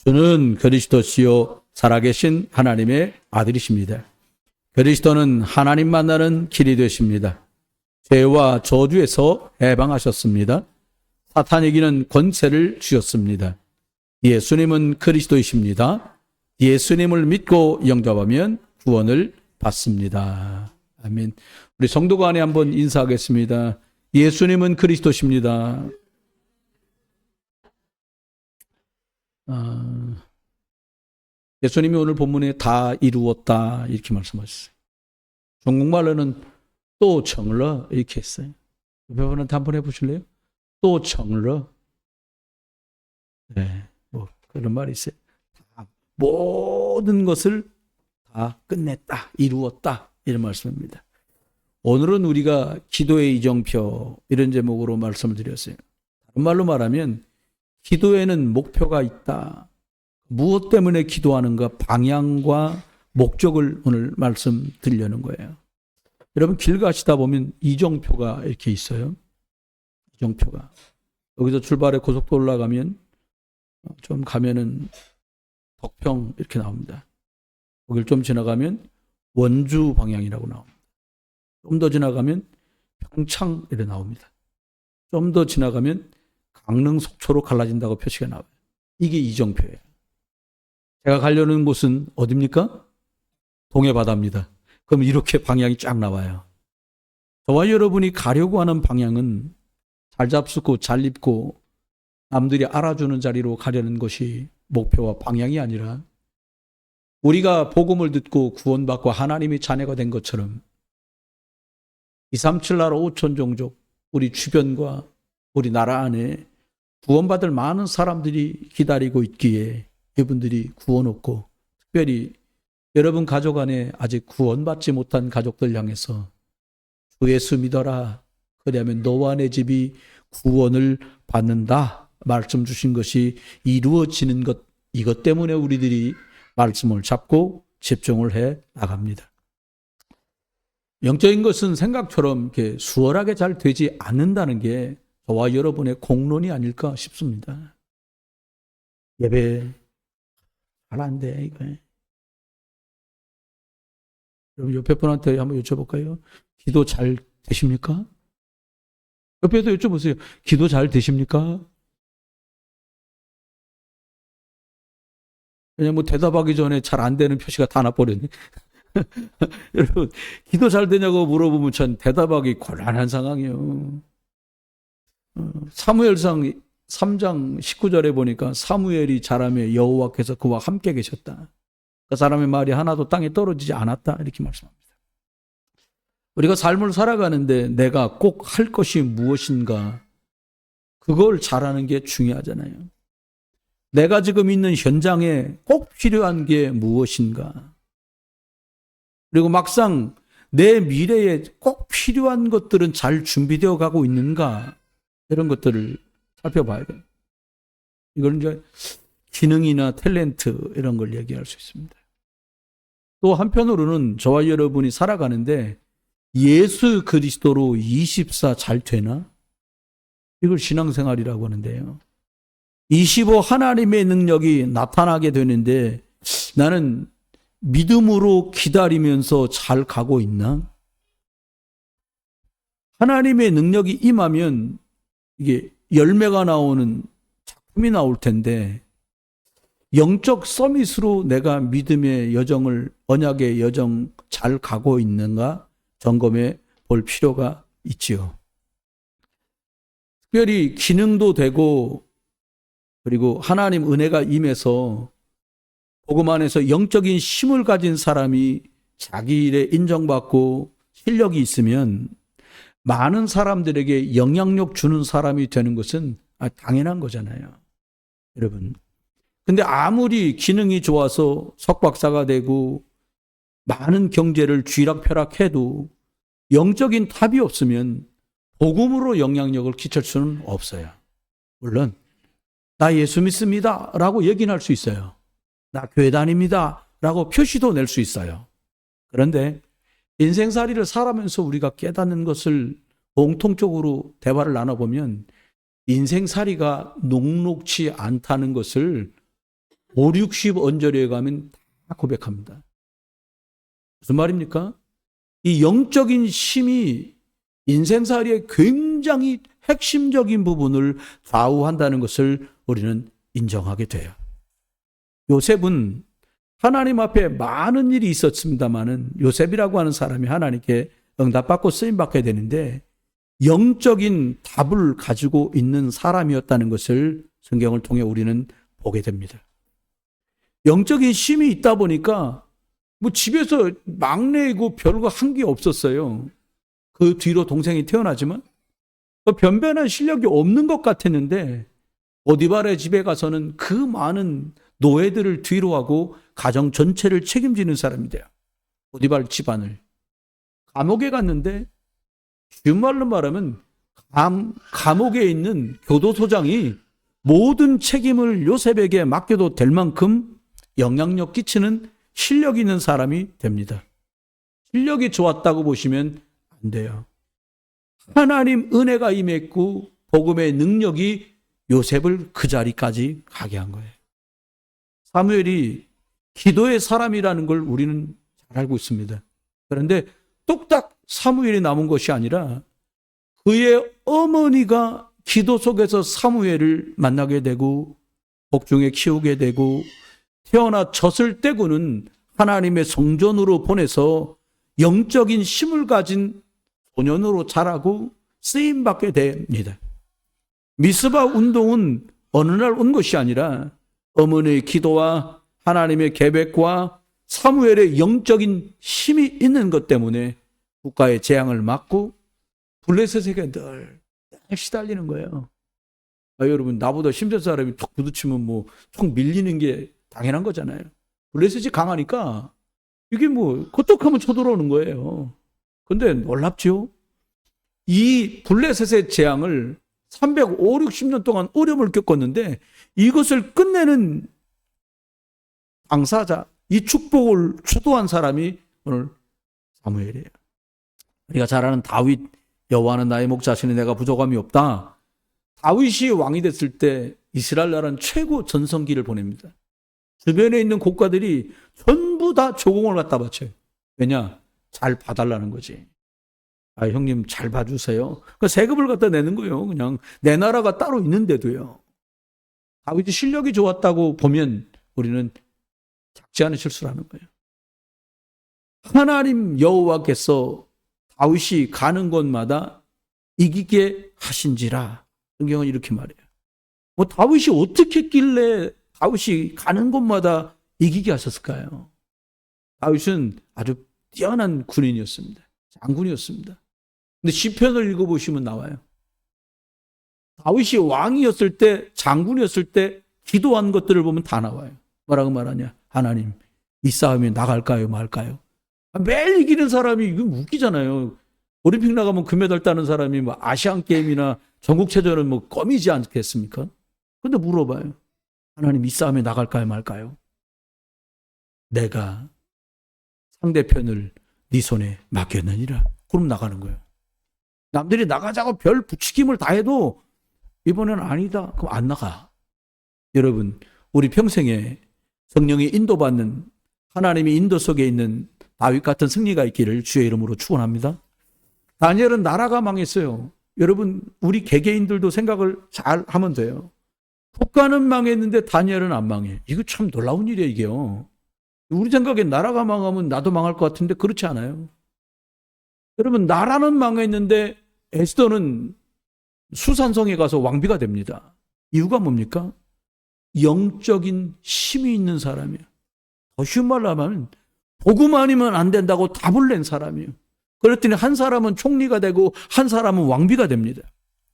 주는 그리스도시요 살아계신 하나님의 아들이십니다. 그리스도는 하나님 만나는 길이 되십니다. 죄와 저주에서 해방하셨습니다. 사탄에게는 권세를 주셨습니다. 예수님은 그리스도이십니다. 예수님을 믿고 영접하면 구원을 받습니다. 아멘. 우리 성도 간에 한번 인사하겠습니다. 예수님은 그리스도십니다. 예수님이 오늘 본문에 다 이루었다 이렇게 말씀하셨어요. 중국말로는 또 정러 이렇게 했어요. 여러분한테 한번 해보실래요? 또 정러. 네, 뭐 그런 말이 있어요. 다 모든 것을 다 끝냈다, 이루었다 이런 말씀입니다. 오늘은 우리가 기도의 이정표 이런 제목으로 말씀을 드렸어요. 다른 말로 말하면 기도에는 목표가 있다. 무엇 때문에 기도하는가 방향과 목적을 오늘 말씀드리려는 거예요. 여러분 길 가시다 보면 이정표가 이렇게 있어요. 이정표가. 여기서 출발해 고속도로 올라가면 좀 가면은 덕평 이렇게 나옵니다. 거길 좀 지나가면 원주 방향이라고 나옵니다. 좀 더 지나가면 평창 이렇게 나옵니다. 좀 더 지나가면 강릉 속초로 갈라진다고 표시가 나와요. 이게 이정표예요. 제가 가려는 곳은 어디입니까? 동해바다입니다. 그럼 이렇게 방향이 쫙 나와요. 저와 여러분이 가려고 하는 방향은 잘 잡수고 잘 입고 남들이 알아주는 자리로 가려는 것이 목표와 방향이 아니라 우리가 복음을 듣고 구원받고 하나님의 자녀가 된 것처럼 237 나라 5천 종족 우리 주변과 우리 나라 안에 구원받을 많은 사람들이 기다리고 있기에 이분들이 구원 얻고 특별히 여러분 가족 안에 아직 구원받지 못한 가족들 향해서 주 예수 믿어라. 그러면 너와 내 집이 구원을 받는다. 말씀 주신 것이 이루어지는 것 이것 때문에 우리들이 말씀을 잡고 집중을 해 나갑니다. 영적인 것은 생각처럼 이렇게 수월하게 잘 되지 않는다는 게 저와 여러분의 공론이 아닐까 싶습니다. 예배 잘 안 돼, 이거. 여러분 옆에 분한테 한번 여쭤볼까요? 기도 잘 되십니까? 옆에도 여쭤보세요. 기도 잘 되십니까? 그냥 뭐 대답하기 전에 잘 안 되는 표시가 다 나버렸네. 여러분, 기도 잘 되냐고 물어보면 전 대답하기 곤란한 상황이에요. 사무엘상 3장 19절에 보니까 사무엘이 자라매 여호와께서 그와 함께 계셨다. 그 사람의 말이 하나도 땅에 떨어지지 않았다. 이렇게 말씀합니다. 우리가 삶을 살아가는데 내가 꼭 할 것이 무엇인가 그걸 잘하는 게 중요하잖아요. 내가 지금 있는 현장에 꼭 필요한 게 무엇인가. 그리고 막상 내 미래에 꼭 필요한 것들은 잘 준비되어 가고 있는가 이런 것들을 살펴봐야 돼요. 이걸 이제 기능이나 탤런트 이런 걸 얘기할 수 있습니다. 또 한편으로는 저와 여러분이 살아가는데 예수 그리스도로 24 잘 되나? 이걸 신앙생활이라고 하는데요. 25 하나님의 능력이 나타나게 되는데 나는 믿음으로 기다리면서 잘 가고 있나? 하나님의 능력이 임하면 이게 열매가 나오는 작품이 나올 텐데 영적 서밋으로 내가 믿음의 여정을 언약의 여정 잘 가고 있는가 점검해 볼 필요가 있지요. 특별히 기능도 되고 그리고 하나님 은혜가 임해서 복음 안에서 영적인 힘을 가진 사람이 자기 일에 인정받고 실력이 있으면 많은 사람들에게 영향력 주는 사람이 되는 것은 당연한 거잖아요. 여러분. 근데 아무리 기능이 좋아서 석박사가 되고 많은 경제를 쥐락펴락해도 영적인 탑이 없으면 복음으로 영향력을 끼칠 수는 없어요. 물론 나 예수 믿습니다 라고 얘기는 할 수 있어요. 나 교회 다닙니다 라고 표시도 낼 수 있어요. 그런데 인생살이를 살아면서 우리가 깨닫는 것을 공통적으로 대화를 나눠보면 인생살이가 녹록치 않다는 것을 5, 60 언저리에 가면 다 고백합니다. 무슨 말입니까? 이 영적인 힘이 인생살이의 굉장히 핵심적인 부분을 좌우한다는 것을 우리는 인정하게 돼요. 요셉은 하나님 앞에 많은 일이 있었습니다마는 요셉이라고 하는 사람이 하나님께 응답받고 쓰임받게 되는데 영적인 답을 가지고 있는 사람이었다는 것을 성경을 통해 우리는 보게 됩니다. 영적인 힘이 있다 보니까 뭐 집에서 막내이고 별거 한 게 없었어요. 그 뒤로 동생이 태어나지만 변변한 실력이 없는 것 같았는데 보디발의 집에 가서는 그 많은 노예들을 뒤로 하고 가정 전체를 책임지는 사람이 돼요. 보디발 집안을. 감옥에 갔는데 쉬운 말로 말하면 감옥에 있는 교도소장이 모든 책임을 요셉에게 맡겨도 될 만큼 영향력 끼치는 실력 있는 사람이 됩니다. 실력이 좋았다고 보시면 안 돼요. 하나님 은혜가 임했고 복음의 능력이 요셉을 그 자리까지 가게 한 거예요. 사무엘이 기도의 사람이라는 걸 우리는 잘 알고 있습니다. 그런데 뚝딱 사무엘이 남은 것이 아니라 그의 어머니가 기도 속에서 사무엘을 만나게 되고 복중에 키우게 되고 태어나 젖을 떼고는 하나님의 성전으로 보내서 영적인 힘을 가진 소년으로 자라고 쓰임받게 됩니다. 미스바 운동은 어느 날 온 것이 아니라 어머니의 기도와 하나님의 계획과 사무엘의 영적인 힘이 있는 것 때문에 국가의 재앙을 막고 블레셋에게 늘 시달리는 거예요. 여러분, 나보다 힘든 사람이 툭 부딪히면 뭐 툭 밀리는 게 당연한 거잖아요. 블레셋이 강하니까 이게 뭐 කො떡하면 쳐들어오는 거예요. 근데 놀랍죠? 이 블레셋의 재앙을 350년 동안 어려움을 겪었는데 이것을 끝내는 당사자, 이 축복을 주도한 사람이 오늘 사무엘이에요. 우리가 잘 아는 다윗, 여호와는 나의 목자시니 내가 부족함이 없다. 다윗이 왕이 됐을 때 이스라엘 나라는 최고 전성기를 보냅니다. 주변에 있는 국가들이 전부 다 조공을 갖다 바쳐요. 왜냐? 잘 봐달라는 거지. 아, 형님 잘 봐주세요. 그 세금을 갖다 내는 거예요. 그냥 내 나라가 따로 있는데도요. 다윗이 실력이 좋았다고 보면 우리는 작지 않은 실수를 하는 거예요. 하나님 여호와께서 다윗이 가는 곳마다 이기게 하신지라. 성경은 이렇게 말해요. 뭐 다윗이 어떻게 했길래 다윗이 가는 곳마다 이기게 하셨을까요? 다윗은 아주 뛰어난 군인이었습니다. 장군이었습니다. 근데 시편을 읽어보시면 나와요. 다윗이 왕이었을 때, 장군이었을 때 기도한 것들을 보면 다 나와요. 뭐라고 말하냐? 하나님, 이 싸움에 나갈까요, 말까요? 매일 이기는 사람이 이거 웃기잖아요. 올림픽 나가면 금메달 따는 사람이 뭐 아시안 게임이나 전국체전은 뭐 껌이지 않겠습니까? 근데 물어봐요. 하나님, 이 싸움에 나갈까요, 말까요? 내가 상대편을 네 손에 맡겼느니라. 그럼 나가는 거예요. 남들이 나가자고 별 부추김을 다 해도 이번엔 아니다. 그럼 안 나가. 여러분, 우리 평생에 성령이 인도받는 하나님이 인도 속에 있는 다윗 같은 승리가 있기를 주의 이름으로 축원합니다. 다니엘은 나라가 망했어요. 여러분, 우리 개개인들도 생각을 잘 하면 돼요. 국가는 망했는데 다니엘은 안 망해. 이거 참 놀라운 일이에요, 이게요. 우리 생각에 나라가 망하면 나도 망할 것 같은데 그렇지 않아요. 여러분, 나라는 망했는데 에스더는 수산성에 가서 왕비가 됩니다. 이유가 뭡니까? 영적인 힘이 있는 사람이에요. 더 쉬운 말로 하면 복음 아니면 안 된다고 답을 낸 사람이에요. 그랬더니 한 사람은 총리가 되고 한 사람은 왕비가 됩니다.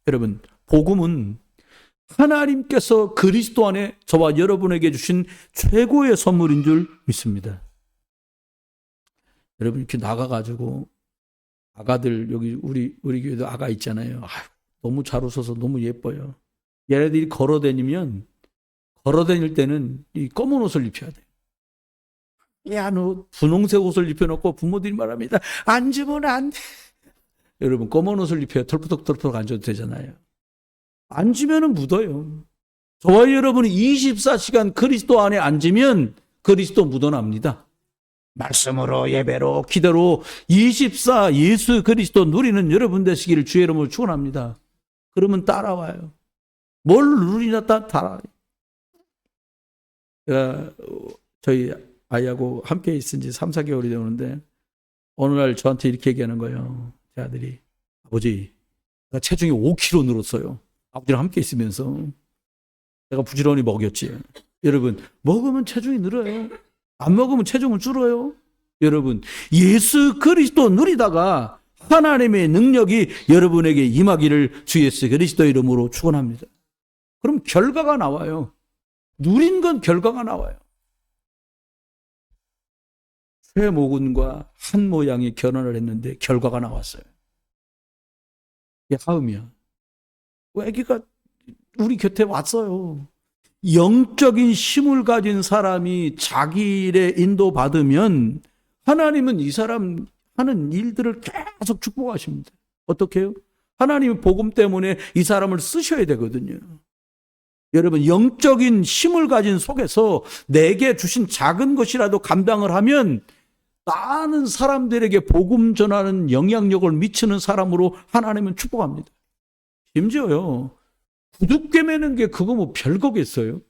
여러분, 복음은 하나님께서 그리스도 안에 저와 여러분에게 주신 최고의 선물인 줄 믿습니다. 여러분, 이렇게 나가가지고 아가들, 여기 우리 교회도 아가 있잖아요. 아유, 너무 잘 웃어서 너무 예뻐요. 얘네들이 걸어다니면, 걸어다닐 때는 이 검은 옷을 입혀야 돼요. 야, 너 분홍색 옷을 입혀놓고 부모들이 말합니다. 앉으면 안 돼. 여러분, 검은 옷을 입혀야 털푸덕털푸덕 앉아도 되잖아요. 앉으면 묻어요. 저와 여러분이 24시간 그리스도 안에 앉으면 그리스도 묻어납니다. 말씀으로 예배로 기도로 24 예수 그리스도 누리는 여러분 되시기를 주의 이름으로 축원합니다. 그러면 따라와요. 뭘 누리나 따라와요. 제가 저희 아이하고 함께 있은 지 3, 4개월이 되는데 어느 날 저한테 이렇게 얘기하는 거예요. 제 아들이, 아버지, 내가 체중이 5kg 늘었어요. 아버지랑 함께 있으면서. 내가 부지런히 먹였지. 여러분, 먹으면 체중이 늘어요. 안 먹으면 체중은 줄어요. 여러분, 예수 그리스도 누리다가 하나님의 능력이 여러분에게 임하기를 주 예수 그리스도 이름으로 축원합니다. 그럼 결과가 나와요. 누린 건 결과가 나와요. 쇠모근과 한 모양이 결혼을 했는데 결과가 나왔어요. 이게 하음이야. 아기가 우리 곁에 왔어요. 영적인 힘을 가진 사람이 자기 일에 인도받으면 하나님은 이 사람 하는 일들을 계속 축복하십니다. 어떻게 해요? 하나님은 복음 때문에 이 사람을 쓰셔야 되거든요. 여러분, 영적인 힘을 가진 속에서 내게 주신 작은 것이라도 감당을 하면 많은 사람들에게 복음 전하는 영향력을 미치는 사람으로 하나님은 축복합니다. 심지어요, 구두 꿰매는 게 그거 뭐 별거겠어요?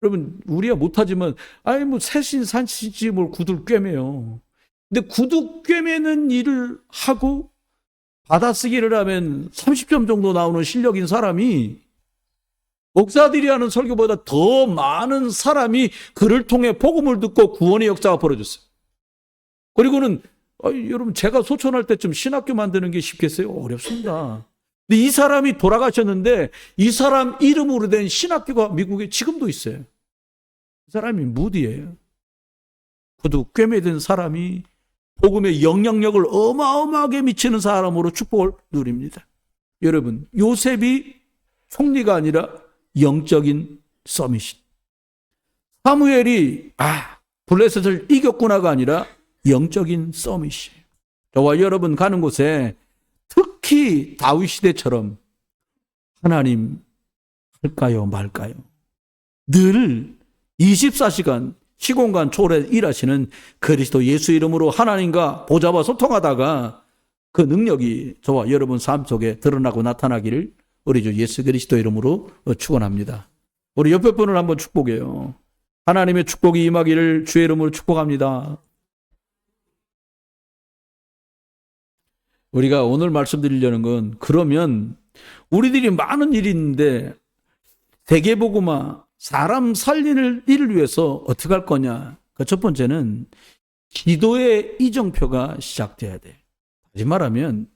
여러분, 우리야 못하지만, 아니, 뭐, 새신 산시지 뭘 구두를 꿰매요. 근데 구두 꿰매는 일을 하고 받아쓰기를 하면 30점 정도 나오는 실력인 사람이 목사들이 하는 설교보다 더 많은 사람이 그를 통해 복음을 듣고 구원의 역사가 벌어졌어요. 그리고는, 여러분, 제가 소천할 때쯤 신학교 만드는 게 쉽겠어요? 어렵습니다. 근데 이 사람이 돌아가셨는데 이 사람 이름으로 된 신학교가 미국에 지금도 있어요. 그 사람이 무디예요. 구두 꿰매든 사람이 복음의 영향력을 어마어마하게 미치는 사람으로 축복을 누립니다. 여러분, 요셉이 총리가 아니라 영적인 서밋이. 사무엘이 블레셋을 이겼구나가 아니라 영적인 서밋이. 저와 여러분 가는 곳에 특히 다윗 시대처럼 하나님 할까요 말까요? 늘 24시간 시공간 초월해 일하시는 그리스도 예수 이름으로 하나님과 보좌와 소통하다가 그 능력이 저와 여러분 삶 속에 드러나고 나타나기를 우리 주 예수 그리스도 이름으로 축원합니다. 우리 옆에 분을 한번 축복해요. 하나님의 축복이 임하기를 주의 이름으로 축복합니다. 우리가 오늘 말씀드리려는 건, 그러면 우리들이 많은 일이 있는데 세계복음화, 사람 살리는 일을 위해서 어떻게 할 거냐? 그 첫 번째는 기도의 이정표가 시작돼야 돼. 다시 말하면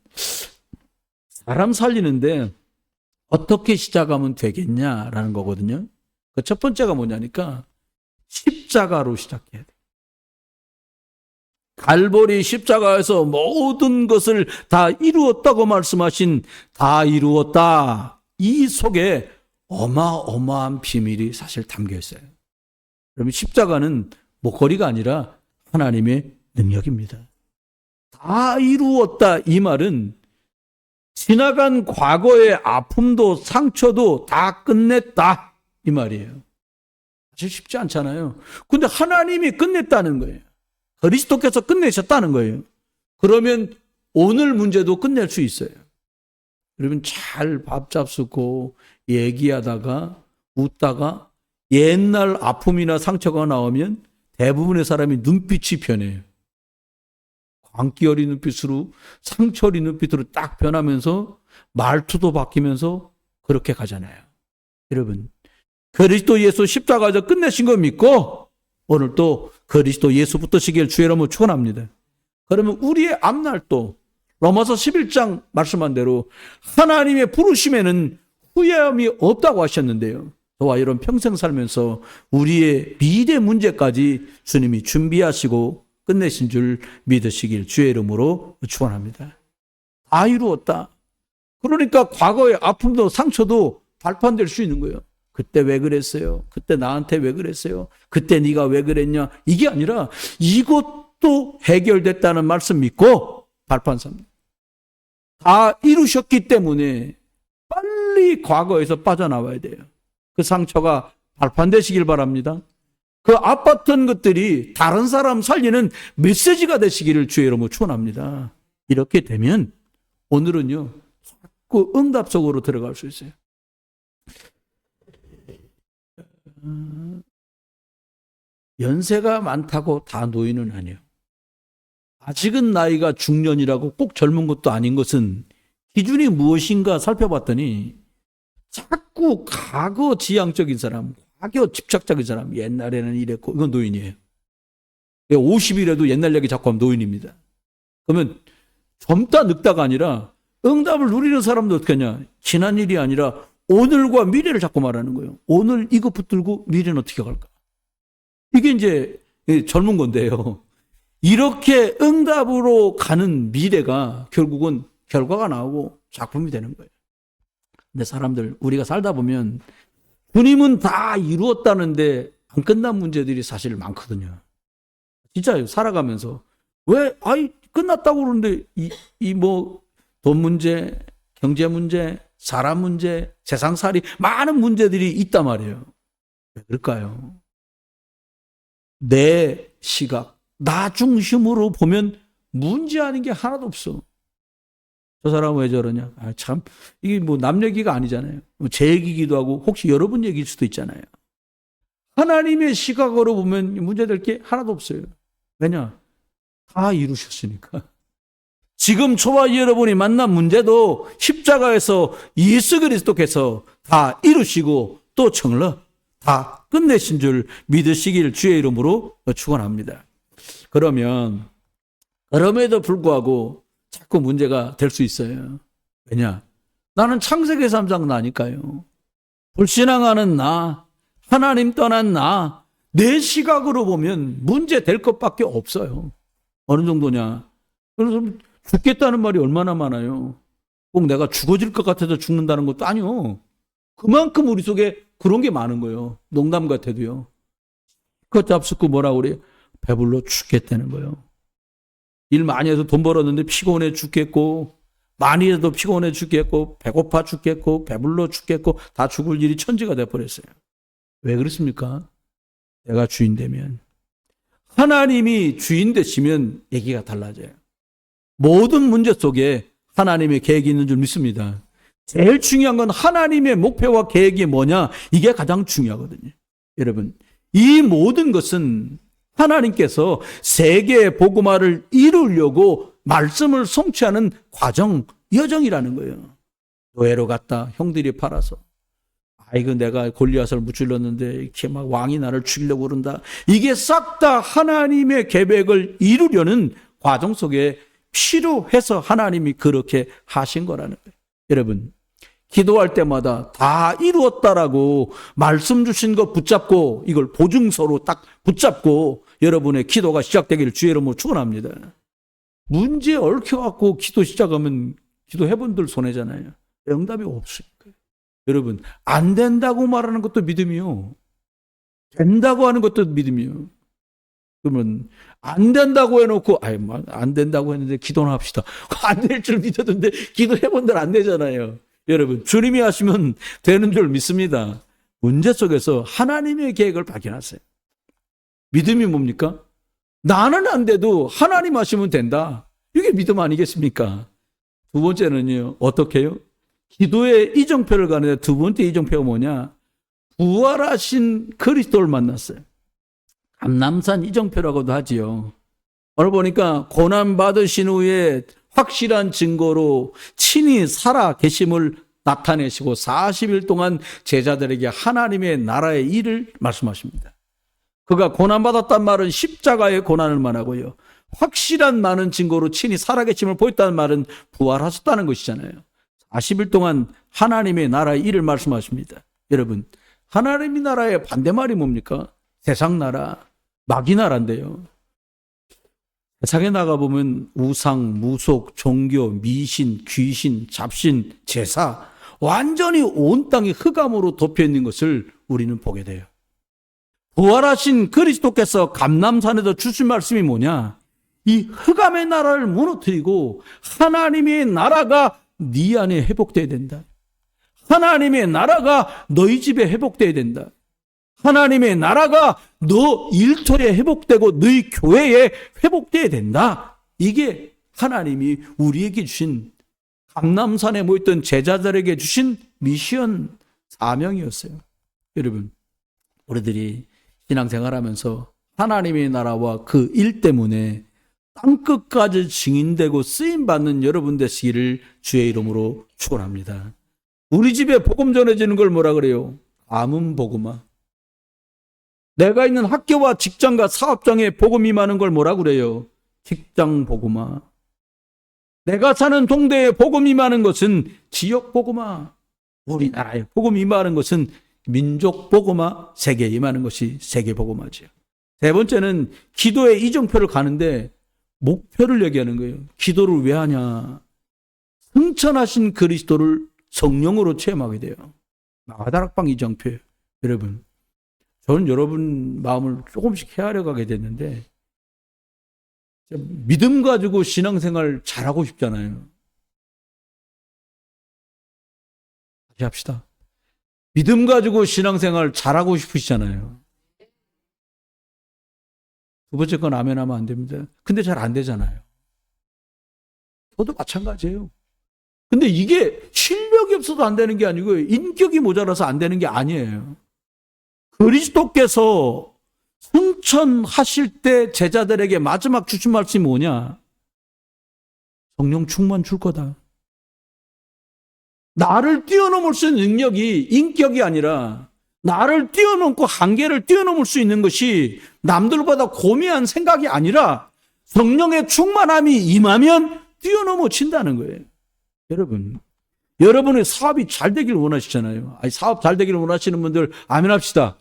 사람 살리는데 어떻게 시작하면 되겠냐라는 거거든요. 그 첫 번째가 뭐냐니까 십자가로 시작해야 돼. 갈보리 십자가에서 모든 것을 다 이루었다고 말씀하신 다 이루었다. 이 속에 어마어마한 비밀이 사실 담겨 있어요. 그러면 십자가는 목걸이가 아니라 하나님의 능력입니다. 다 이루었다. 이 말은 지나간 과거의 아픔도 상처도 다 끝냈다. 이 말이에요. 사실 쉽지 않잖아요. 근데 하나님이 끝냈다는 거예요. 그리스도께서 끝내셨다는 거예요. 그러면 오늘 문제도 끝낼 수 있어요. 여러분, 잘 밥 잡수고 얘기하다가 웃다가 옛날 아픔이나 상처가 나오면 대부분의 사람이 눈빛이 변해요. 광기 어린 눈빛으로, 상처 어린 눈빛으로 딱 변하면서 말투도 바뀌면서 그렇게 가잖아요. 여러분, 그리스도 예수 십자가에서 끝내신 거 믿고 오늘 또 그리스도 예수 붙으시길 주의 이름으로 축원합니다. 그러면 우리의 앞날도 로마서 11장 말씀한 대로 하나님의 부르심에는 후회함이 없다고 하셨는데요. 저와 여러분 평생 살면서 우리의 미래 문제까지 주님이 준비하시고 끝내신 줄 믿으시길 주의 이름으로 축원합니다. 다 이루었다. 그러니까 과거의 아픔도 상처도 발판될 수 있는 거예요. 그때 왜 그랬어요? 그때 나한테 왜 그랬어요? 그때 네가 왜 그랬냐? 이게 아니라 이것도 해결됐다는 말씀 믿고 발판 삽니다. 다 이루셨기 때문에 빨리 과거에서 빠져나와야 돼요. 그 상처가 발판되시길 바랍니다. 그 아팠던 것들이 다른 사람 살리는 메시지가 되시기를 주의 이름으로 축원합니다. 이렇게 되면 오늘은요, 자꾸 응답 속으로 들어갈 수 있어요. 연세가 많다고 다 노인은 아니에요. 아직은 나이가 중년이라고 꼭 젊은 것도 아닌 것은 기준이 무엇인가 살펴봤더니 자꾸 과거 지향적인 사람, 과거 집착적인 사람, 옛날에는 이랬고, 이건 노인이에요. 50이라도 옛날 얘기 자꾸 하면 노인입니다. 그러면 젊다 늙다가 아니라 응답을 누리는 사람도 어떻게 하냐? 지난 일이 아니라 오늘과 미래를 자꾸 말하는 거예요. 오늘 이것 붙들고 미래는 어떻게 갈까? 이게 이제 젊은 건데요. 이렇게 응답으로 가는 미래가 결국은 결과가 나오고 작품이 되는 거예요. 근데 사람들, 우리가 살다 보면 주님은 다 이루었다는데 안 끝난 문제들이 사실 많거든요. 진짜요. 살아가면서 왜 끝났다고 그러는데 돈 문제, 경제 문제, 사람 문제, 세상살이 많은 문제들이 있단 말이에요. 왜 그럴까요? 내 시각, 나 중심으로 보면 문제 아닌 게 하나도 없어. 저 사람은 왜 저러냐? 참, 이게 남 얘기가 아니잖아요. 제 얘기기도 하고, 혹시 여러분 얘기일 수도 있잖아요. 하나님의 시각으로 보면 문제될 게 하나도 없어요. 왜냐? 다 이루셨으니까. 지금 저와 여러분이 만난 문제도 십자가에서 예수 그리스도께서 다 이루시고 또 정말 다 끝내신 줄 믿으시길 주의 이름으로 축원합니다. 그러면 그럼에도 불구하고 자꾸 문제가 될 수 있어요. 왜냐? 나는 창세기 3장 나니까요. 불신앙하는 나, 하나님 떠난 나, 내 시각으로 보면 문제 될 것밖에 없어요. 어느 정도냐? 그래서 죽겠다는 말이 얼마나 많아요. 꼭 내가 죽어질 것 같아서 죽는다는 것도 아니요. 그만큼 우리 속에 그런 게 많은 거예요. 농담 같아도요. 그것 잡숫고 뭐라 그래요? 배불러 죽겠다는 거예요. 일 많이 해서 돈 벌었는데 피곤해 죽겠고, 많이 해도 피곤해 죽겠고, 배고파 죽겠고, 배불러 죽겠고, 다 죽을 일이 천지가 돼버렸어요. 왜 그렇습니까? 내가 주인 되면. 하나님이 주인 되시면 얘기가 달라져요. 모든 문제 속에 하나님의 계획이 있는 줄 믿습니다. 제일 중요한 건 하나님의 목표와 계획이 뭐냐? 이게 가장 중요하거든요. 여러분, 이 모든 것은 하나님께서 세계의 복음화를 이루려고 말씀을 성취하는 과정, 여정이라는 거예요. 노예로 갔다 형들이 팔아서, 아이고 내가 골리앗을 무찔렀는데 이렇게 막 왕이 나를 죽이려고 그런다. 이게 싹 다 하나님의 계획을 이루려는 과정 속에 필요해서 하나님이 그렇게 하신 거라는 거예요. 여러분, 기도할 때마다 다 이루었다라고 말씀 주신 거 붙잡고, 이걸 보증서로 딱 붙잡고 여러분의 기도가 시작되기를 주의 이름으로 축원합니다. 문제에 얽혀갖고 기도 시작하면 기도해본들 손해잖아요. 응답이 없으니까. 여러분, 안 된다고 말하는 것도 믿음이요. 된다고 하는 것도 믿음이요. 그러면 안 된다고 해놓고 안 된다고 했는데 기도나 합시다. 안 될 줄 믿었는데 기도해본들 안 되잖아요. 여러분, 주님이 하시면 되는 줄 믿습니다. 문제 속에서 하나님의 계획을 발견하세요. 믿음이 뭡니까? 나는 안 돼도 하나님 하시면 된다. 이게 믿음 아니겠습니까? 두 번째는요, 어떻게 해요? 기도의 이정표를 가는데 두 번째 이정표가 뭐냐? 부활하신 그리스도를 만났어요. 감람산 이정표라고도 하지요. 오늘 보니까 고난받으신 후에 확실한 증거로 친히 살아 계심을 나타내시고 40일 동안 제자들에게 하나님의 나라의 일을 말씀하십니다. 그가 고난받았단 말은 십자가의 고난을 말하고요. 확실한 많은 증거로 친히 살아계심을 보였다는 말은 부활하셨다는 것이잖아요. 40일 동안 하나님의 나라의 일을 말씀하십니다. 여러분, 하나님의 나라의 반대말이 뭡니까? 세상 나라, 마귀 나라인데요. 세상에 나가보면 우상, 무속, 종교, 미신, 귀신, 잡신, 제사, 완전히 온 땅이 흑암으로 덮여있는 것을 우리는 보게 돼요. 부활하신 그리스도께서 감람산에서 주신 말씀이 뭐냐? 이 흑암의 나라를 무너뜨리고 하나님의 나라가 네 안에 회복돼야 된다. 하나님의 나라가 너희 집에 회복돼야 된다. 하나님의 나라가 너 일터에 회복되고 너희 교회에 회복돼야 된다. 이게 하나님이 우리에게 주신, 감람산에 모였던 제자들에게 주신 미션 사명이었어요. 여러분, 우리들이 신앙생활하면서 하나님의 나라와 그 일 때문에 땅끝까지 증인되고 쓰임받는 여러분 되시기를 주의 이름으로 축원합니다. 우리 집에 복음 전해지는 걸 뭐라 그래요? 가문 복음화. 내가 있는 학교와 직장과 사업장에 복음 임하는 걸 뭐라 그래요? 직장 복음화. 내가 사는 동네에 복음 임하는 것은 지역 복음화. 우리나라에 복음 임하는 것은 민족 복음화, 세계에 임하는 것이 세계 복음화죠. 세 번째는 기도의 이정표를 가는데 목표를 얘기하는 거예요. 기도를 왜 하냐? 승천하신 그리스도를 성령으로 체험하게 돼요. 마가다락방 이정표예요. 여러분, 저는 여러분 마음을 조금씩 헤아려 가게 됐는데, 믿음 가지고 신앙생활 잘하고 싶잖아요. 다시 합시다. 믿음 가지고 신앙생활 잘하고 싶으시잖아요. 두 번째 건 아멘 하면 안 됩니다. 근데 잘 안 되잖아요. 저도 마찬가지예요. 근데 이게 실력이 없어도 안 되는 게 아니고 인격이 모자라서 안 되는 게 아니에요. 그리스도께서 승천하실 때 제자들에게 마지막 주신 말씀이 뭐냐? 성령 충만 줄 거다. 나를 뛰어넘을 수 있는 능력이 인격이 아니라 나를 뛰어넘고 한계를 뛰어넘을 수 있는 것이 남들보다 고미한 생각이 아니라 성령의 충만함이 임하면 뛰어넘어진다는 거예요. 여러분, 여러분의 사업이 잘 되길 원하시잖아요. 사업 잘 되길 원하시는 분들 아멘 합시다.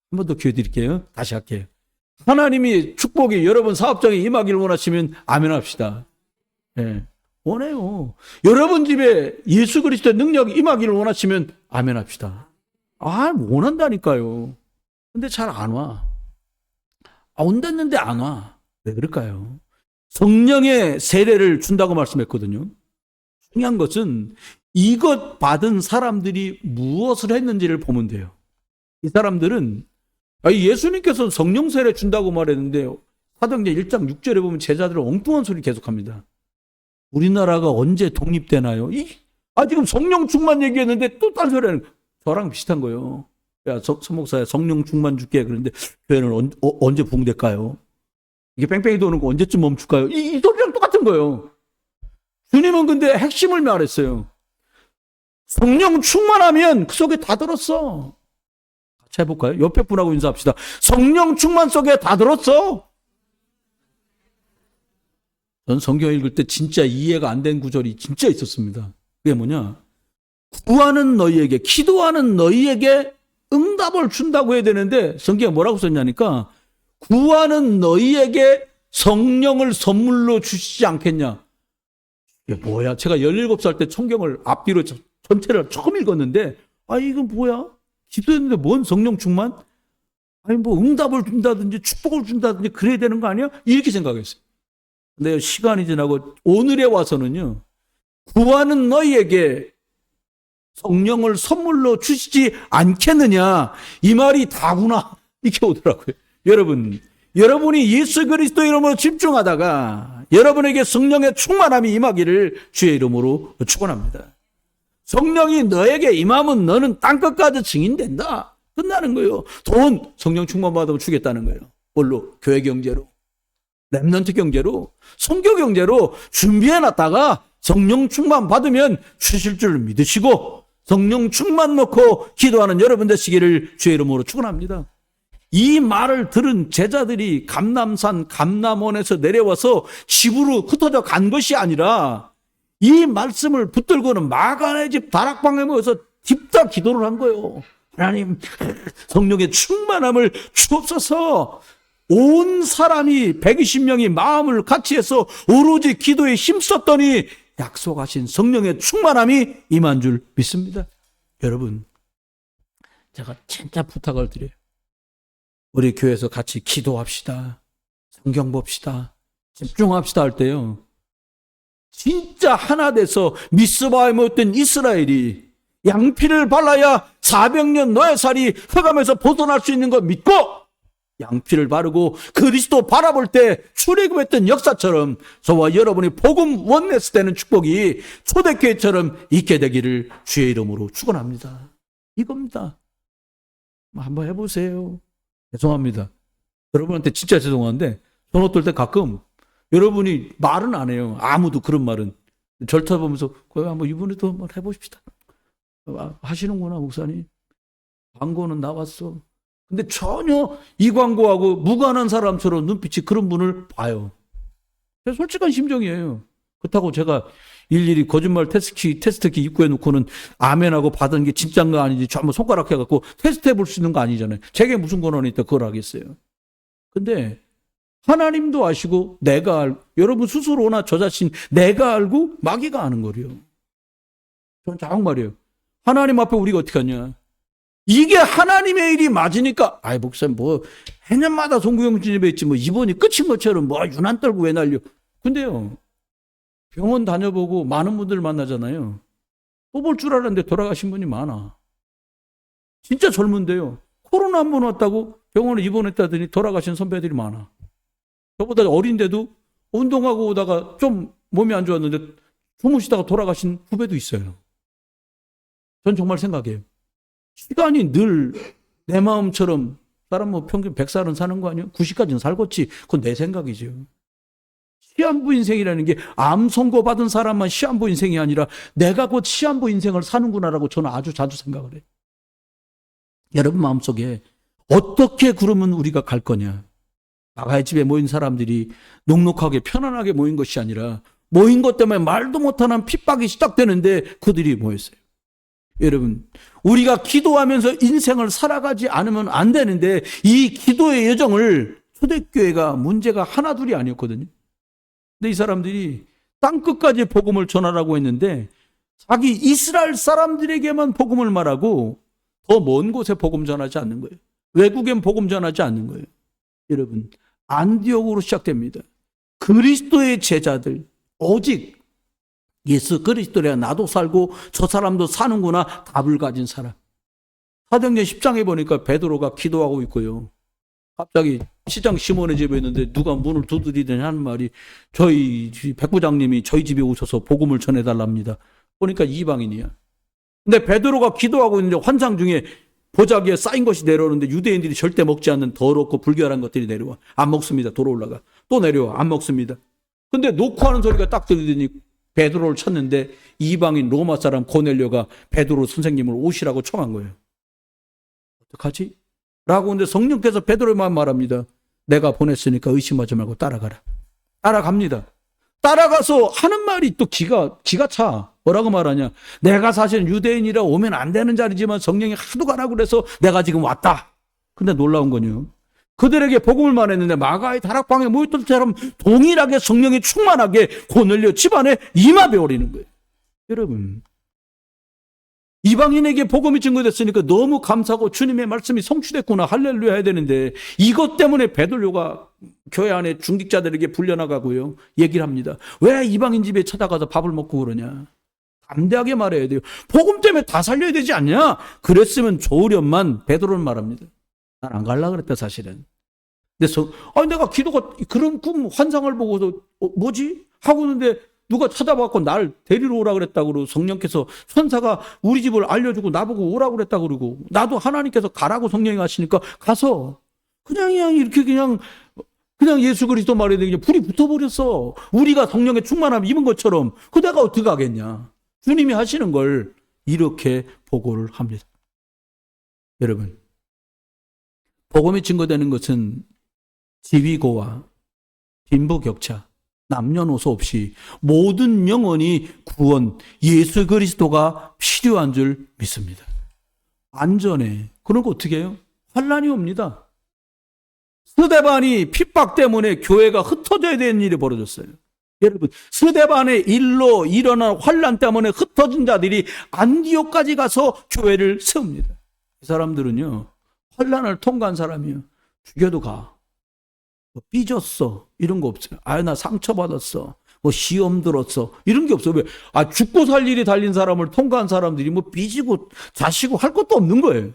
한 번 더 기회 드릴게요. 다시 할게요. 하나님이 축복이 여러분 사업장에 임하기를 원하시면 아멘 합시다. 네, 원해요. 여러분 집에 예수 그리스도의 능력이 임하기를 원하시면 아멘 합시다. 원한다니까요. 근데 잘 안 와. 온댔는데 안 와. 왜 그럴까요? 성령의 세례를 준다고 말씀했거든요. 중요한 것은 이것 받은 사람들이 무엇을 했는지를 보면 돼요. 이 사람들은 예수님께서 성령 세례 준다고 말했는데 사도행전 1장 6절에 보면 제자들은 엉뚱한 소리 계속합니다. 우리나라가 언제 독립되나요? 지금 성령 충만 얘기했는데 또 딴 소리 하는 거예요. 저랑 비슷한 거예요. 야, 서목사야, 성령 충만 줄게. 그런데 교회는 언제 부흥될까요? 이게 뺑뺑이 도는 거 언제쯤 멈출까요? 이 소리랑 똑같은 거예요. 주님은 근데 핵심을 말했어요. 성령 충만하면 그 속에 다 들었어. 같이 해볼까요? 옆에 분하고 인사합시다. 성령 충만 속에 다 들었어. 전 성경 읽을 때 진짜 이해가 안 된 구절이 진짜 있었습니다. 그게 뭐냐? 구하는 너희에게, 기도하는 너희에게 응답을 준다고 해야 되는데 성경에 뭐라고 썼냐니까 구하는 너희에게 성령을 선물로 주시지 않겠냐. 이게 뭐야? 제가 17살 때 성경을 앞뒤로 전체를 처음 읽었는데 이건 뭐야? 기도했는데 뭔 성령 충만? 뭐 응답을 준다든지 축복을 준다든지 그래야 되는 거 아니야? 이렇게 생각했어요. 근데 시간이 지나고 오늘에 와서는요. 구하는 너희에게 성령을 선물로 주시지 않겠느냐. 이 말이 다구나. 이렇게 오더라고요. 여러분, 여러분이 예수 그리스도 이름으로 집중하다가 여러분에게 성령의 충만함이 임하기를 주의 이름으로 축원합니다. 성령이 너에게 임하면 너는 땅끝까지 증인된다. 끝나는 거예요. 돈 성령 충만 받으면 주겠다는 거예요. 뭘로? 교회 경제로, 렘넌트 경제로, 선교 경제로 준비해놨다가 성령 충만 받으면 주실 줄 믿으시고 성령 충만 놓고 기도하는 여러분 되시기를 주의 이름으로 축원합니다. 이 말을 들은 제자들이 감람산 감람원에서 내려와서 집으로 흩어져 간 것이 아니라 이 말씀을 붙들고는 마가네 집 다락방에 모여서 딥다 기도를 한 거예요. 하나님, 성령의 충만함을 주옵소서. 온 사람이 120명이 마음을 같이 해서 오로지 기도에 힘썼더니 약속하신 성령의 충만함이 임한 줄 믿습니다. 여러분, 제가 진짜 부탁을 드려요. 우리 교회에서 같이 기도합시다. 성경 봅시다. 집중합시다 할 때요. 진짜 하나 돼서 미스바에 모였던 이스라엘이 양피를 발라야 400년 노예살이 흑암에서 벗어날 수 있는 거 믿고 양피를 바르고 그리스도 바라볼 때 출애굽했던 역사처럼 저와 여러분이 복음 원내스 되는 축복이 초대교회처럼 있게 되기를 주의 이름으로 축원합니다. 이겁니다. 한번 해보세요. 죄송합니다. 여러분한테 진짜 죄송한데 전 어떨 때 가끔 여러분이 말은 안 해요. 아무도 그런 말은. 절차 보면서 한번 이번에도 한번 해보십시다. 하시는구나 목사님. 광고는 나왔어. 근데 전혀 이 광고하고 무관한 사람처럼 눈빛이 그런 분을 봐요. 솔직한 심정이에요. 그렇다고 제가 일일이 거짓말 테스트키 입구해 놓고는 아멘하고 받은 게 진짜인가 아닌지 한번 손가락 해갖고 테스트해 볼 수 있는 거 아니잖아요. 제게 무슨 권한이 있다 그걸 하겠어요. 근데 하나님도 아시고 내가 알고 여러분 스스로나 저 자신 내가 알고 마귀가 아는 거래요. 저는 정말이에요. 하나님 앞에 우리가 어떻게 하냐. 이게 하나님의 일이 맞으니까 아이 목사님 뭐 해년마다 송구영진 집에 있지 뭐 이번이 끝인 것처럼 뭐 유난 떨고 왜 날려. 근데요. 병원 다녀보고 많은 분들 만나잖아요. 또 볼 줄 알았는데 돌아가신 분이 많아. 진짜 젊은데요. 코로나 한 번 왔다고 병원에 입원했다더니 돌아가신 선배들이 많아. 저보다 어린데도 운동하고 오다가 좀 몸이 안 좋았는데 주무시다가 돌아가신 후배도 있어요. 전 정말 생각해요. 시간이 늘 내 마음처럼 사람 뭐 평균 100살은 사는 거 아니에요? 90까지는 살겠지. 그건 내 생각이죠. 시한부 인생이라는 게 암 선고 받은 사람만 시한부 인생이 아니라 내가 곧 시한부 인생을 사는구나라고 저는 아주 자주 생각을 해요. 여러분 마음속에 어떻게 그러면 우리가 갈 거냐. 나가의 집에 모인 사람들이 녹록하게 편안하게 모인 것이 아니라 모인 것 때문에 말도 못하는 핍박이 시작되는데 그들이 모였어요. 여러분 우리가 기도하면서 인생을 살아가지 않으면 안 되는데 이 기도의 여정을 초대교회가 문제가 하나둘이 아니었거든요. 근데 이 사람들이 땅끝까지 복음을 전하라고 했는데 자기 이스라엘 사람들에게만 복음을 말하고 더 먼 곳에 복음 전하지 않는 거예요. 외국엔 복음 전하지 않는 거예요. 여러분 안디옥으로 시작됩니다. 그리스도의 제자들 오직 예수 그리스도래야 나도 살고 저 사람도 사는구나 답을 가진 사람. 사도행전 10장에 보니까 베드로가 기도하고 있고요. 갑자기 시장 시몬의 집에 있는데 누가 문을 두드리더니 하는 말이 저희 백부장님이 저희 집에 오셔서 복음을 전해달랍니다. 보니까 이방인이야. 근데 베드로가 기도하고 있는데 환상 중에 보자기에 쌓인 것이 내려오는데 유대인들이 절대 먹지 않는 더럽고 불결한 것들이 내려와. 안 먹습니다. 돌아 올라가. 또 내려와. 안 먹습니다. 근데 놓고 하는 소리가 딱 들리더니 베드로를 쳤는데 이방인 로마 사람 고넬료가 베드로 선생님을 오시라고 청한 거예요. 어떡하지? 라고 근데 성령께서 베드로에만 말합니다. 내가 보냈으니까 의심하지 말고 따라가라. 따라갑니다. 따라가서 하는 말이 또 기가 차. 뭐라고 말하냐. 내가 사실 유대인이라 오면 안 되는 자리지만 성령이 하도 가라고 그래서 내가 지금 왔다. 근데 놀라운 건요. 그들에게 복음을 말했는데 마가의 다락방에 모였던 것처럼 동일하게 성령이 충만하게 고넬료 집안에 임합해 오리는 거예요. 여러분 이방인에게 복음이 증거됐으니까 너무 감사하고 주님의 말씀이 성취됐구나 할렐루야 해야 되는데 이것 때문에 베드로가 교회 안에 중직자들에게 불려나가고요. 얘기를 합니다. 왜 이방인 집에 찾아가서 밥을 먹고 그러냐. 담대하게 말해야 돼요. 복음 때문에 다 살려야 되지 않냐. 그랬으면 좋으련만 베드로는 말합니다. 난 안 갈라 그랬다 사실은. 그래서 내가 기도가 그런 꿈 환상을 보고도 뭐지? 하고 있는데 누가 찾아와서 날 데리러 오라 그랬다고 성령께서 천사가 우리 집을 알려주고 나보고 오라 그랬다고 그러고 나도 하나님께서 가라고 성령이 하시니까 가서 그냥 이렇게 그냥 예수 그리스도 말에 그냥 불이 붙어버렸어. 우리가 성령의 충만함 입은 것처럼 그 내가 어떻게 가겠냐. 주님이 하시는 걸 이렇게 보고를 합니다. 여러분 복음이 증거되는 것은 지위고와 빈부격차 남녀노소 없이 모든 영혼이 구원 예수 그리스도가 필요한 줄 믿습니다. 안전해. 그런 거 어떻게 해요? 환난이 옵니다. 스데반이 핍박 때문에 교회가 흩어져야 되는 일이 벌어졌어요. 여러분 스데반의 일로 일어난 환난 때문에 흩어진 자들이 안디옥까지 가서 교회를 세웁니다. 이 사람들은요 환난을 통과한 사람이요 죽여도 가. 삐졌어 이런 거 없어요. 나 상처받았어. 뭐 시험 들었어. 이런 게 없어. 왜? 죽고 살 일이 달린 사람을 통과한 사람들이 뭐 빚이고 자시고 할 것도 없는 거예요.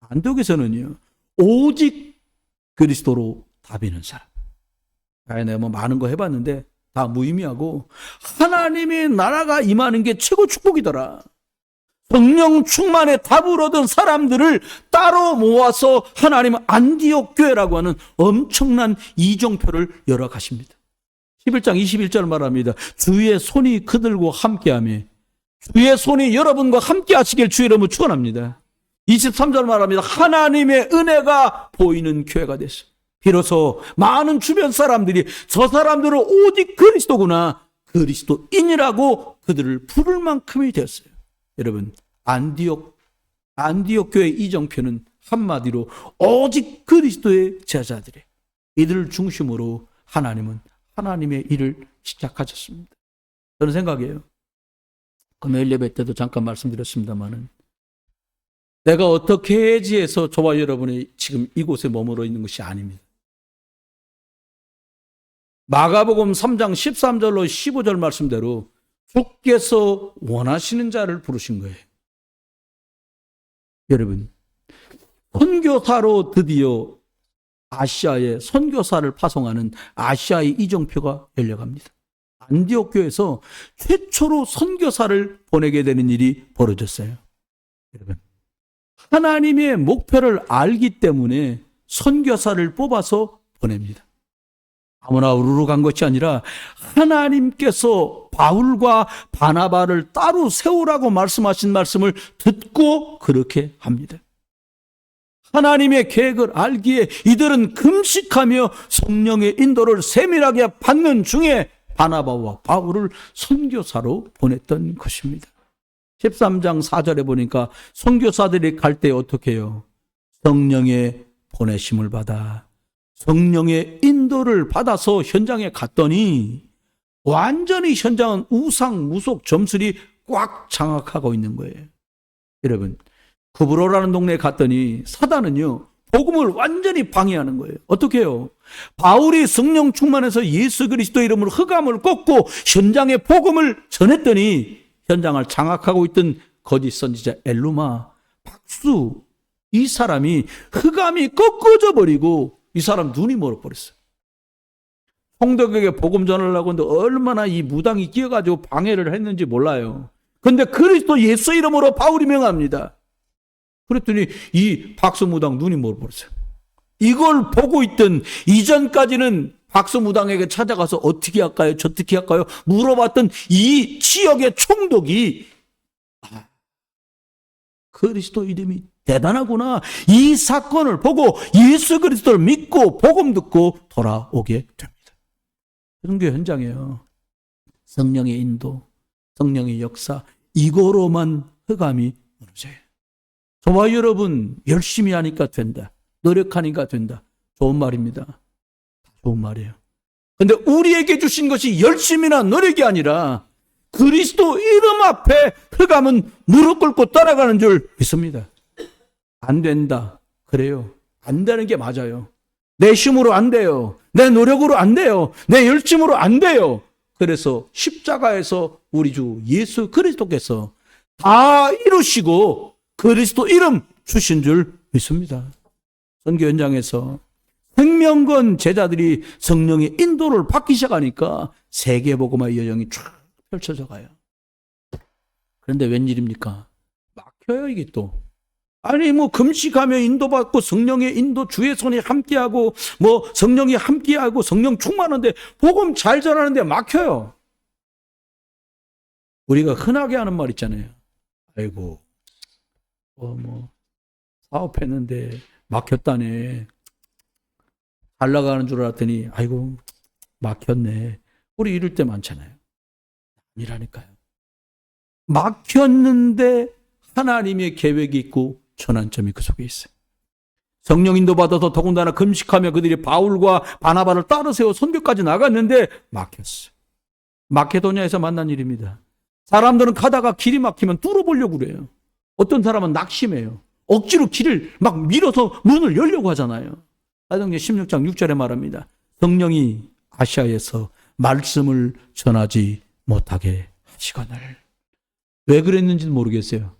안독에서는요. 오직 그리스도로 답이는 사람. 내가 뭐 많은 거 해봤는데 다 무의미하고 하나님의 나라가 임하는 게 최고 축복이더라. 성령 충만의 답을 얻은 사람들을 따로 모아서 하나님은 안디옥 교회라고 하는 엄청난 이정표를 열어 가십니다. 11장 21절 말합니다. 주의 손이 그들과 함께하며 주의 손이 여러분과 함께 하시길 주의 이름으로 축원합니다. 23절 말합니다. 하나님의 은혜가 보이는 교회가 됐어요. 비로소 많은 주변 사람들이 저 사람들은 오직 그리스도구나, 그리스도인이라고 그들을 부를 만큼이 되었어요. 여러분, 안디옥 교회 이정표는 한마디로 오직 그리스도의 제자들이, 이들을 중심으로 하나님은 하나님의 일을 시작하셨습니다. 저는 생각해요. 금요일 예배 때도 잠깐 말씀드렸습니다만은 내가 어떻게 해야지 해서 저와 여러분이 지금 이곳에 머물러 있는 것이 아닙니다. 마가복음 3장 13절로 15절 말씀대로 주께서 원하시는 자를 부르신 거예요. 여러분, 선교사로 드디어 아시아에 선교사를 파송하는 아시아의 이정표가 열려갑니다. 안디옥 교회에서 최초로 선교사를 보내게 되는 일이 벌어졌어요. 여러분, 하나님의 목표를 알기 때문에 선교사를 뽑아서 보냅니다. 아무나 우르르 간 것이 아니라 하나님께서 바울과 바나바를 따로 세우라고 말씀하신 말씀을 듣고 그렇게 합니다. 하나님의 계획을 알기에 이들은 금식하며 성령의 인도를 세밀하게 받는 중에 바나바와 바울을 선교사로 보냈던 것입니다. 13장 4절에 보니까 선교사들이 갈 때 어떻게 해요? 성령의 보내심을 받아 성령의 인도를 받아서 현장에 갔더니 완전히 현장은 우상무속 점술이 꽉 장악하고 있는 거예요. 여러분, 구브로라는 동네에 갔더니 사단은요, 복음을 완전히 방해하는 거예요. 어떻게 해요? 바울이 성령 충만해서 예수 그리스도 이름으로 흑암을 꺾고 현장에 복음을 전했더니 현장을 장악하고 있던 거짓 선지자 엘루마, 박수, 이 사람이 흑암이 꺾어져 버리고 이 사람 눈이 멀어버렸어요. 성도에게 복음 전하려고 하는데 얼마나 이 무당이 끼어가지고 방해를 했는지 몰라요. 그런데 그리스도 예수 이름으로 바울이 명합니다. 그랬더니 이 박수무당 눈이 멀어버렸어요. 이걸 보고 있던 이전까지는 박수무당에게 찾아가서 어떻게 할까요? 저떻게 할까요? 물어봤던 이 지역의 총독이 그리스도 이름이 대단하구나, 이 사건을 보고 예수 그리스도를 믿고 복음 듣고 돌아오게 됩니다. 선교 현장이에요. 성령의 인도, 성령의 역사, 이거로만 흑암이 무너져요. 저와 여러분 열심히 하니까 된다, 노력하니까 된다, 좋은 말입니다. 좋은 말이에요. 그런데 우리에게 주신 것이 열심이나 노력이 아니라 그리스도 이름 앞에 흑암은 무릎 꿇고 따라가는 줄 믿습니다. 안 된다. 그래요. 안 되는 게 맞아요. 내 힘으로 안 돼요. 내 노력으로 안 돼요. 내 열심으로 안 돼요. 그래서 십자가에서 우리 주 예수 그리스도께서 다 이루시고 그리스도 이름 주신 줄 믿습니다. 선교 현장에서 생명건 제자들이 성령의 인도를 받기 시작하니까 세계복음화의 여정이 쫙 펼쳐져 가요. 그런데 웬일입니까? 막혀요, 이게 또. 아니, 뭐 금식하며 인도받고 성령의 인도, 주의 손이 함께하고 뭐 성령이 함께하고 성령 충만한데 복음 잘 전하는데 막혀요. 우리가 흔하게 하는 말 있잖아요. 아이고, 뭐 사업했는데 막혔다네. 잘 나가는 줄 알았더니 아이고 막혔네. 우리 이럴 때 많잖아요. 아니라니까요. 막혔는데 하나님의 계획이 있고 전환점이 그 속에 있어요. 성령 인도 받아서 더군다나 금식하며 그들이 바울과 바나바를 따로 세워 선교까지 나갔는데 막혔어요. 마케도냐에서 만난 일입니다. 사람들은 가다가 길이 막히면 뚫어보려고 그래요. 어떤 사람은 낙심해요. 억지로 길을 막 밀어서 문을 열려고 하잖아요. 사도행전 16장 6절에 말합니다. 성령이 아시아에서 말씀을 전하지 못하게 하시거늘. 왜 그랬는지는 모르겠어요.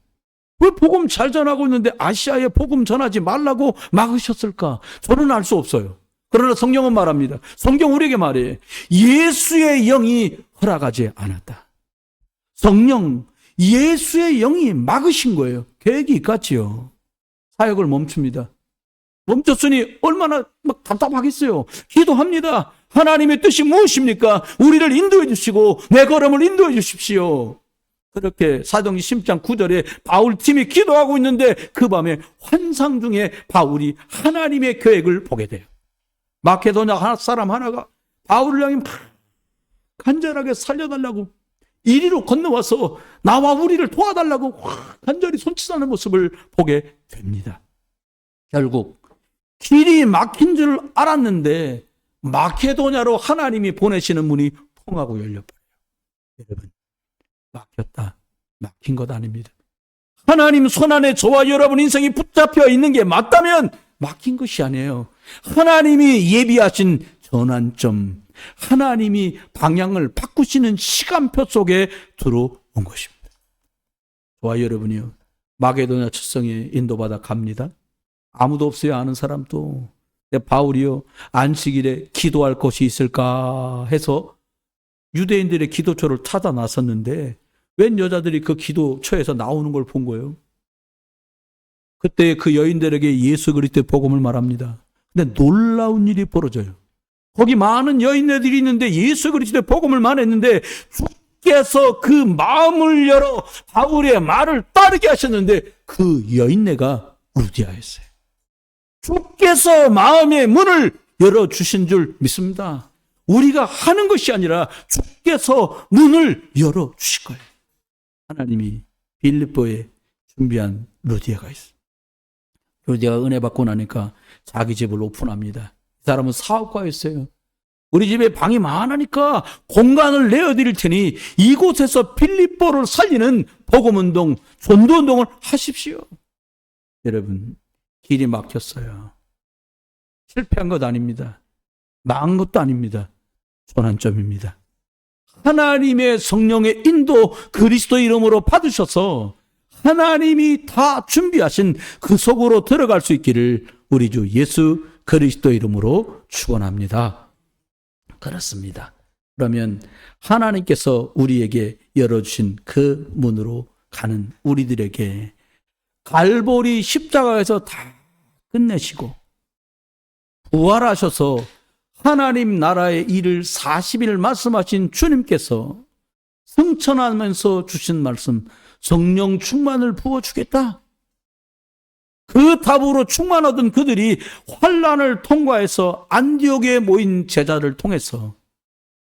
왜 복음 잘 전하고 있는데 아시아에 복음 전하지 말라고 막으셨을까? 저는 알 수 없어요. 그러나 성경은 말합니다. 성경 우리에게 말해. 예수의 영이 허락하지 않았다. 성령, 예수의 영이 막으신 거예요. 계획이 있겠지요. 사역을 멈춥니다. 멈췄으니 얼마나 막 답답하겠어요. 기도합니다. 하나님의 뜻이 무엇입니까? 우리를 인도해 주시고 내 걸음을 인도해 주십시오. 그렇게 사도행전 10장 9절에 바울팀이 기도하고 있는데 그 밤에 환상 중에 바울이 하나님의 계획을 보게 돼요. 마케도냐 사람 하나가 바울을 향해 간절하게 살려달라고 이리로 건너와서 나와 우리를 도와달라고 간절히 손짓하는 모습을 보게 됩니다. 결국 길이 막힌 줄 알았는데 마케도냐로 하나님이 보내시는 문이 펑하고 열려버려요. 여러분, 막혔다. 막힌 것 아닙니다. 하나님 손안에 저와 여러분 인생이 붙잡혀 있는 게 맞다면 막힌 것이 아니에요. 하나님이 예비하신 전환점, 하나님이 방향을 바꾸시는 시간표 속에 들어온 것입니다. 저와 여러분이요, 마게도냐 칠성에 인도받아 갑니다. 아무도 없어요. 아는 사람도. 바울이요, 안식일에 기도할 것이 있을까 해서 유대인들의 기도처를 찾아 나섰는데 웬 여자들이 그 기도처에서 나오는 걸 본 거예요. 그때 그 여인들에게 예수 그리스도의 복음을 말합니다. 근데 놀라운 일이 벌어져요. 거기 많은 여인들이 있는데 예수 그리스도의 복음을 말했는데 주께서 그 마음을 열어 바울의 말을 따르게 하셨는데 그 여인네가 루디아였어요. 주께서 마음의 문을 열어주신 줄 믿습니다. 우리가 하는 것이 아니라 주께서 문을 열어주실 거예요. 하나님이 빌립보에 준비한 루디아가 있어요. 루디아가 은혜 받고 나니까 자기 집을 오픈합니다. 이 사람은 사업가였어요. 우리 집에 방이 많으니까 공간을 내어드릴 테니 이곳에서 빌립보를 살리는 복음운동, 전도운동을 하십시오. 여러분, 길이 막혔어요. 실패한 것 아닙니다. 망한 것도 아닙니다. 전환점입니다. 하나님의 성령의 인도 그리스도 이름으로 받으셔서 하나님이 다 준비하신 그 속으로 들어갈 수 있기를 우리 주 예수 그리스도 이름으로 축원합니다. 그렇습니다. 그러면 하나님께서 우리에게 열어주신 그 문으로 가는 우리들에게 갈보리 십자가에서 다 끝내시고 부활하셔서 하나님 나라의 일을 40일 말씀하신 주님께서 승천하면서 주신 말씀, 성령 충만을 부어주겠다. 그 답으로 충만 얻은 그들이 환난을 통과해서 안디옥에 모인 제자를 통해서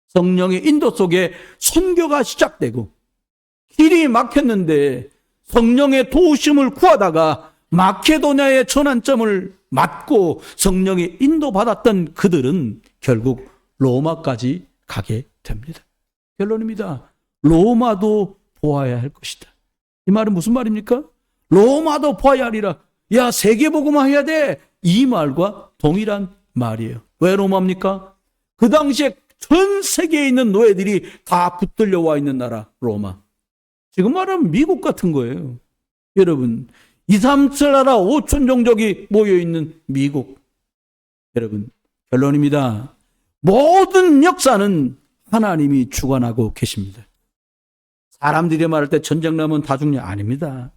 성령의 인도 속에 선교가 시작되고 길이 막혔는데 성령의 도우심을 구하다가 마케도냐의 전환점을 맞고 성령의 인도받았던 그들은 결국 로마까지 가게 됩니다. 결론입니다. 로마도 보아야 할 것이다. 이 말은 무슨 말입니까? 로마도 보아야 하리라. 야, 세계복음화 해야 돼. 이 말과 동일한 말이에요. 왜 로마입니까? 그 당시에 전 세계에 있는 노예들이 다 붙들려 와 있는 나라 로마. 지금 말하면 미국 같은 거예요. 여러분, 2, 3천 나라 5천 종족이 모여있는 미국. 여러분, 결론입니다. 모든 역사는 하나님이 주관하고 계십니다. 사람들이 말할 때 전쟁 나면 다 죽냐? 아닙니다.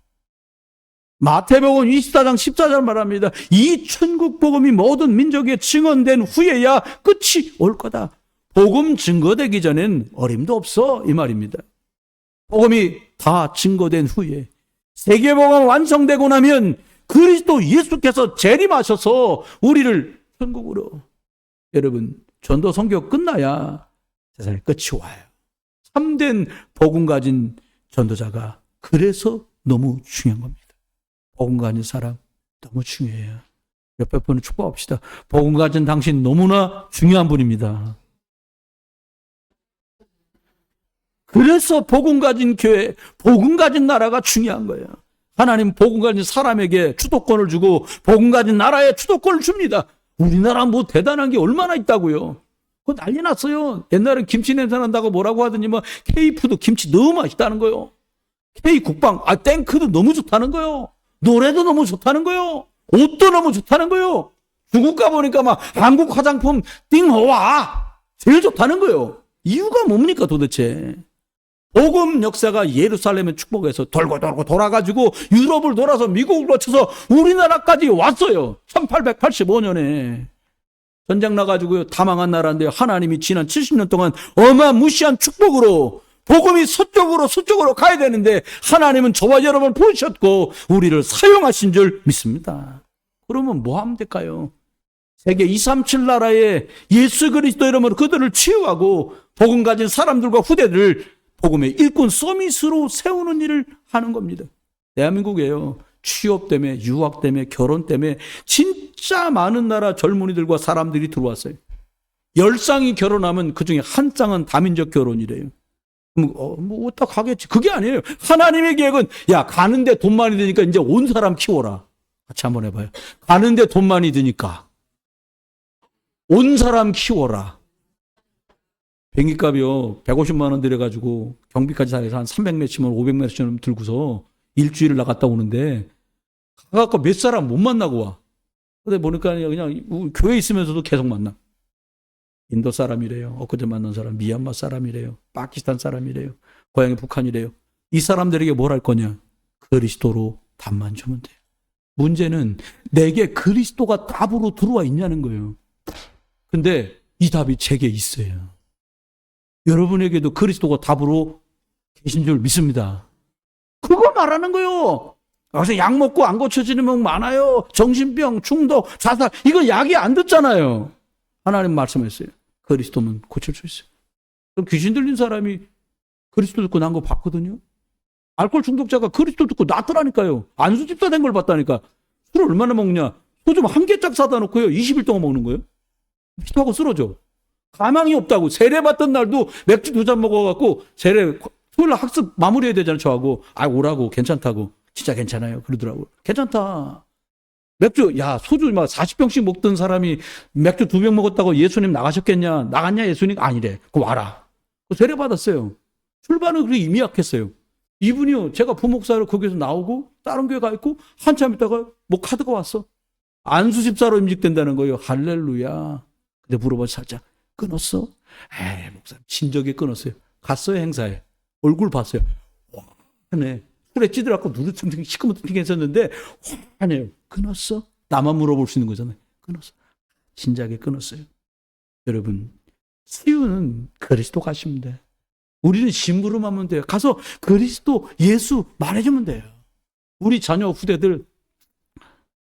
마태복음 24장 14절 말합니다. 이 천국 복음이 모든 민족에 증언된 후에야 끝이 올 거다. 복음 증거되기 전엔 어림도 없어, 이 말입니다. 복음이 다 증거된 후에 세계복음 완성되고 나면 그리스도 예수께서 재림하셔서 우리를 천국으로. 여러분, 전도 선교 끝나야 세상에 끝이 와요. 참된 복음 가진 전도자가 그래서 너무 중요한 겁니다. 복음 가진 사람 너무 중요해요. 옆에 분을 축복합시다. 복음 가진 당신 너무나 중요한 분입니다. 그래서 복음 가진 교회, 복음 가진 나라가 중요한 거예요. 하나님 복음 가진 사람에게 주도권을 주고 복음 가진 나라에 주도권을 줍니다. 우리나라 뭐 대단한 게 얼마나 있다고요. 그거 난리 났어요. 옛날엔 김치 냄새 난다고 뭐라고 하더니 뭐 K푸드 김치 너무 맛있다는 거요. K국방, 땡크도 너무 좋다는 거요. 노래도 너무 좋다는 거요. 옷도 너무 좋다는 거요. 중국 가보니까 막 한국 화장품 띵허와 제일 좋다는 거요. 이유가 뭡니까 도대체? 복음 역사가 예루살렘의 축복에서 돌고 돌아가지고 유럽을 돌아서 미국을 거쳐서 우리나라까지 왔어요. 1885년에. 전쟁 나가지고요. 다 망한 나라인데 하나님이 지난 70년 동안 어마무시한 축복으로 복음이 서쪽으로 가야 되는데 하나님은 저와 여러분을 부르셨고 우리를 사용하신 줄 믿습니다. 그러면 뭐 하면 될까요? 세계 237 나라에 예수 그리스도 이름으로 그들을 치유하고 복음 가진 사람들과 후대들을 복음의 일꾼 서밋으로 세우는 일을 하는 겁니다. 대한민국에요. 취업 때문에, 유학 때문에, 결혼 때문에 진짜 많은 나라 젊은이들과 사람들이 들어왔어요. 10쌍이 결혼하면 그중에 한 쌍은 다민족 결혼이래요. 뭐 어디다 가겠지. 그게 아니에요. 하나님의 계획은 야 가는데 돈 많이 드니까 이제 온 사람 키워라. 같이 한번 해봐요. 가는데 돈 많이 드니까 온 사람 키워라. 비행기값이요 150만 원 들여가지고 경비까지 다 해서 한 300몇십만 원 500몇십만 원 들고서 일주일을 나갔다 오는데 가갖고 몇 사람 못 만나고 와. 근데 보니까 그냥 교회에 있으면서도 계속 만나. 인도 사람이래요. 엊그제 만난 사람 미얀마 사람이래요. 파키스탄 사람이래요. 고향이 북한이래요. 이 사람들에게 뭘 할 거냐? 그리스도로 답만 주면 돼요. 문제는 내게 그리스도가 답으로 들어와 있냐는 거예요. 근데 이 답이 제게 있어요. 여러분에게도 그리스도가 답으로 계신 줄 믿습니다. 그거 말하는 거예요. 그래서 약 먹고 안 고쳐지는 분 많아요. 정신병, 중독, 자살. 이거 약이 안 듣잖아요. 하나님 말씀했어요. 그리스도면 고칠 수 있어요. 그럼 귀신 들린 사람이 그리스도 듣고 난 거 봤거든요. 알코올 중독자가 그리스도 듣고 낫더라니까요. 안수집사 된 걸 봤다니까. 술을 얼마나 먹냐. 소주 한 개짝 사다 놓고요. 20일 동안 먹는 거예요. 피하고 쓰러져. 가망이 없다고. 세례 받던 날도 맥주 2잔 먹어갖고 세례 토요일 학습 마무리해야 되잖아요. 저하고. 오라고 괜찮다고. 진짜 괜찮아요. 그러더라고요. 괜찮다. 맥주 소주 막 40병씩 먹던 사람이 맥주 2병 먹었다고 예수님 나가셨겠냐? 나갔냐 예수님? 아니래. 그거 와라. 세례 받았어요. 출발은 그렇게 이미 약했어요. 이분이요. 제가 부목사로 거기서 나오고 다른 교회 가 있고 한참 있다가 뭐 카드가 왔어. 안수집사로 임직된다는 거예요. 할렐루야. 근데 물어봐서 살짝 끊었어? 목사님 진작에 끊었어요. 갔어요 행사에. 얼굴 봤어요. 화네. 술에 찌들어갖고 누르퉁퉁 시커멓게 했었는데 화내요. 끊었어? 나만 물어볼 수 있는 거잖아요. 끊었어. 진작에 끊었어요. 여러분 치유는 그리스도 가시면 돼. 우리는 심부름하면 돼요. 가서 그리스도 예수 말해주면 돼요. 우리 자녀 후대들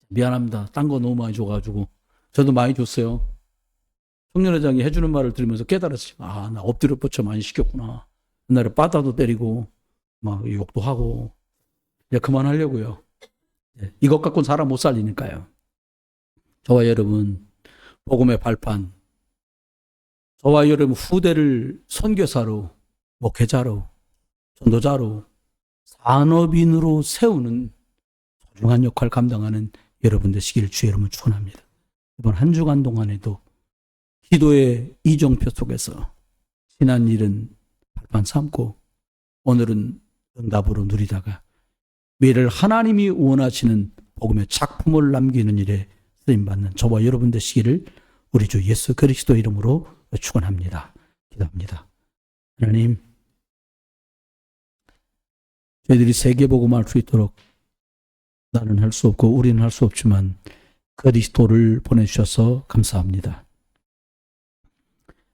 미안합니다. 딴 거 너무 많이 줘가지고 저도 많이 줬어요. 청년회장이 해주는 말을 들으면서 깨달았어요. 나 엎드려 뻗쳐 많이 시켰구나. 옛날에 빠다도 때리고 막 욕도 하고 이제 그만하려고요. 이것 갖고는 사람 못 살리니까요. 저와 여러분 복음의 발판, 저와 여러분 후대를 선교사로, 목회자로, 전도자로, 산업인으로 세우는 소중한 역할을 감당하는 여러분 되시기를 주의 이름으로 축원합니다. 이번 한 주간 동안에도 기도의 이정표 속에서 지난 일은 발판 삼고 오늘은 응답으로 누리다가 미래를 하나님이 원하시는 복음의 작품을 남기는 일에 쓰임받는 저와 여러분 되시기를 우리 주 예수 그리스도 이름으로 축원합니다. 기도합니다. 하나님, 저희들이 세계복음을 할 수 있도록 나는 할 수 없고 우리는 할 수 없지만 그리스도를 보내주셔서 감사합니다.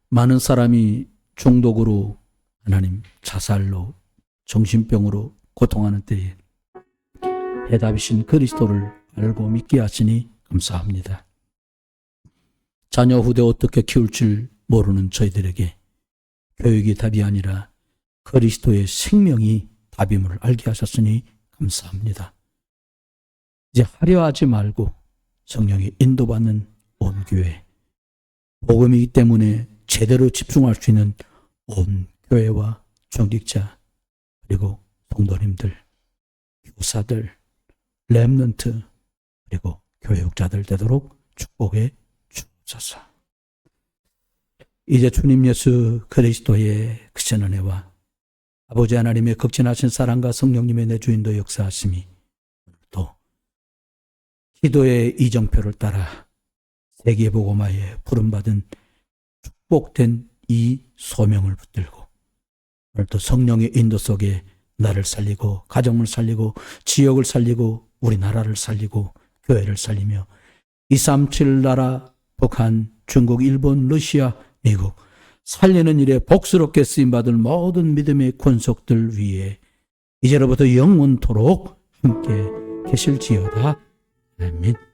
많은 사람이 중독으로 하나님 자살로 정신병으로 고통하는 때에 해답이신 그리스도를 알고 믿게 하시니 감사합니다. 자녀 후대 어떻게 키울 줄 모르는 저희들에게 교육이 답이 아니라 그리스도의 생명이 답임을 알게 하셨으니 감사합니다. 이제 하려하지 말고 성령의 인도받는 온 교회, 복음이기 때문에 제대로 집중할 수 있는 온 교회와 중직자 그리고 성도님들, 교사들, 렘넌트 그리고 교육자들 되도록 축복해 주옵소서. 이제 주님 예수 그리스도의 크신 은혜와 아버지 하나님의 극진하신 사랑과 성령님의 내 주인도 역사하심이 또 기도의 이정표를 따라 세계복음화에 부름받은 축복된 이 소명을 붙들고 오늘도 성령의 인도 속에 나를 살리고 가정을 살리고 지역을 살리고 우리나라를 살리고 교회를 살리며 237 나라 북한, 중국, 일본, 러시아, 미국 살리는 일에 복스럽게 쓰임받을 모든 믿음의 권속들 위에 이제로부터 영원토록 함께 계실지어다. 아멘.